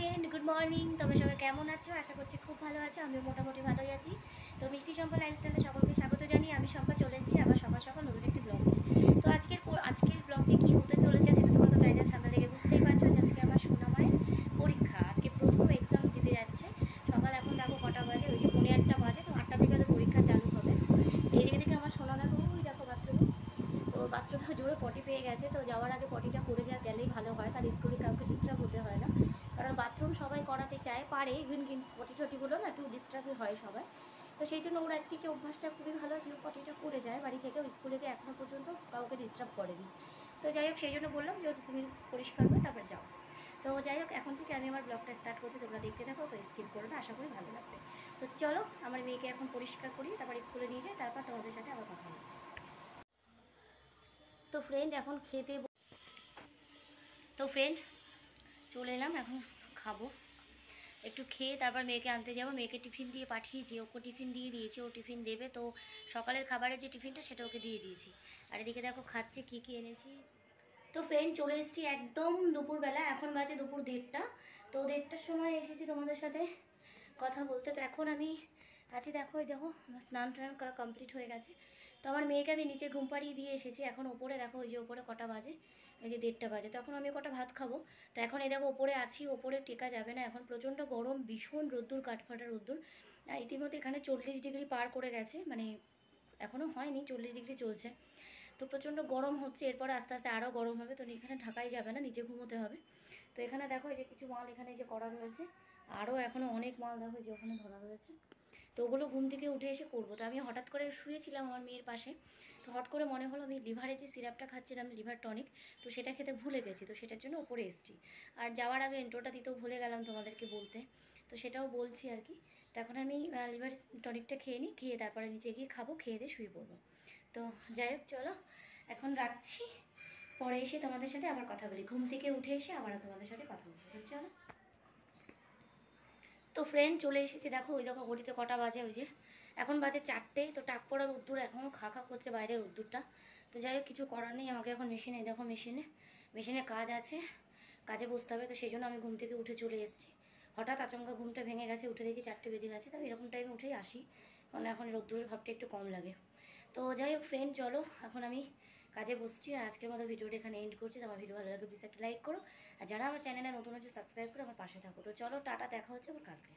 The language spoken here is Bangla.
Friend, good morning. তোমরা সবাই কেমন আছো? আশা করছি খুব ভালো আছো। আমিও মোটামুটি ভালোই আছি। তো মিষ্টি শম্পা লাইফস্টাইলে সকলকে স্বাগত জানিয়ে আমি শম্পা চলে এসেছি আবার সকাল সকাল নতুন একটি ব্লগ নিয়ে। তো আজকের ব্লগটি কী হতে চলেছে সেটা তোমরা তো টাইটেল থাম্বনেল দেখে বুঝতেই পারছো যে আজকে আমার সোনামায়ের পরীক্ষা। আজকে প্রথম এক্সাম দিতে যাচ্ছে। সকাল এখন দেখো কটা বাজে, ওই যে 8:45 বাজে, তো 8টা থেকে হয়তো পরীক্ষা চালু হবে। এইদিকে থেকে আমার সোনা দেখো, ওই দেখো বাথরুমে। তো বাথরুমে জোরে পটি পেয়ে গেছে, তো যাওয়ার আগে পটিটা করে গেলেই ভালো হয়, তার স্কুলে কাউকে ডিস্টার্ব হতে হয় না। কারণ বাথরুম সবাই করাতে চায়, পারে, ইভেন কিন্তু পটি টটিগুলো না একটু ডিস্টার্বই হয় সবাই। তো সেই জন্য ওর একদিকে অভ্যাসটা খুবই ভালো যে ও পটিটা করে যায় বাড়ি থেকেও, স্কুলে গিয়ে এখনও পর্যন্ত কাউকে ডিস্টার্ব করেনি। তো যাই হোক, সেই জন্য বললাম যে তুমি পরিষ্কার করে তারপর যাও। তো যাই হোক, এখন থেকে আমি আমার ব্লগটা স্টার্ট করছি, তোমরা দেখতে থাকো, তো স্কিপ করো না, আশা করি ভালো লাগবে। তো চলো, আমার মেয়েকে এখন পরিষ্কার করি, তারপর স্কুলে নিয়ে যাই, তারপর তোমাদের সাথে আবার কথা হচ্ছে। তো ফ্রেন্ড, এখন চলে এলাম, এখন খাবো। একটু খেয়ে তারপর মেয়েকে আনতে যাবো। মেয়েকে টিফিন দিয়ে পাঠিয়েছি, ওকে টিফিন দিয়ে দিয়েছি, ও টিফিন দেবে। তো সকালের খাবারের যে টিফিনটা সেটা ওকে দিয়ে দিয়েছি। আর এদিকে দেখো খাচ্ছে, কী কী এনেছি। তো ফ্রেন্ড, চলে এসেছি একদম দুপুরবেলা, এখন বাজে দুপুর 1:30। তো 1:30টার সময় এসেছি তোমাদের সাথে কথা বলতে। তো এখন আমি আছি, দেখো এই দেখো আমার স্নান টান করা কমপ্লিট হয়ে গেছে। তো আমার মেয়েকে আমি নিচে ঘুম পাড়িয়ে দিয়ে এসেছি। এখন ওপরে দেখো, ওই যে ওপরে কটা বাজে, এই যে 1:30 বাজে, তো এখন আমি কটা ভাত খাবো। তো এখন এই দেখো ওপরে আছি, ওপরে টেকা যাবে না, এখন প্রচণ্ড গরম, ভীষণ রোদ্দুর, কাঠফাটা রোদ্দুর। ইতিমধ্যে এখানে 40 ডিগ্রি পার করে গেছে, মানে এখনও হয়নি, 40 ডিগ্রি চলছে। তো প্রচণ্ড গরম হচ্ছে, এরপরে আস্তে আস্তে আরও গরম হবে। তো এখানে ঢাকাই যাবে না, নিচে ঘুমোতে হবে। তো এখানে দেখো এই যে কিছু মাল এখানে যে করা রয়েছে, আরও এখনও অনেক মাল দেখো যে ওখানে ধরা রয়েছে। তো ওগুলো ঘুম থেকে উঠে এসে করবো। তো আমি হঠাৎ করে শুয়েছিলাম আমার মেয়ের পাশে, তো হট করে মনে হলো আমি লিভারের যে সিরাপটা খাচ্ছিলাম, লিভার টনিক, তো সেটা খেতে ভুলে গেছি, তো সেটার জন্য উপরে এসেছি। আর যাওয়ার আগে ইন্ট্রোটা দিতেও ভুলে গেলাম তোমাদেরকে বলতে, তো সেটাও বলছি আর কি। তো এখন আমি লিভার টনিকটা খেয়ে নিই, খেয়ে তারপরে নিচে গিয়ে খাবো, খেয়ে দিয়ে শুয়ে পড়বো। তো যাই হোক, চলো এখন রাখছি, পরে এসে তোমাদের সাথে আবার কথা বলি। ঘুম থেকে উঠে এসে আবার তোমাদের সাথে কথা বলবো। তো চলো। তো ফ্রেন্ড, চলে এসেছি, দেখো ওই দেখো ঘড়িতে কটা বাজে, ওই যে এখন বাজে 4টে। তো টাক পড়ার রোদ্দুর এখনও খা খা করছে বাইরের রোদ্দুরটা। তো যাই হোক, কিছু করার নেই, আমাকে এখন মেশিনে, দেখো মেশিনে কাজ আছে, কাজে বসতে হবে। তো সেই জন্য আমি ঘুম থেকে উঠে চলে এসেছি। হঠাৎ আচমকা ঘুমটা ভেঙে গেছে, উঠে দেখি 4টে বেজে গেছে। তবে এরকম টাইমে উঠেই আসি, কারণ এখন রোদ্দুরের ভাবটা একটু কম লাগে। তো যাই হোক ফ্রেন্ড, চলো এখন আমি কাজে বসছি। আর আজকের মতো ভিডিওটা এখানে এন্ড করছি। তো আমার ভিডিও ভালো লাগে প্লিজ একটা লাইক করো, আর যারা আমার চ্যানেলে নতুন হচ্ছে সাবস্ক্রাইব করে আমার পাশে থাকো। তো চলো, টাটা, দেখা হচ্ছে আবার কালকে।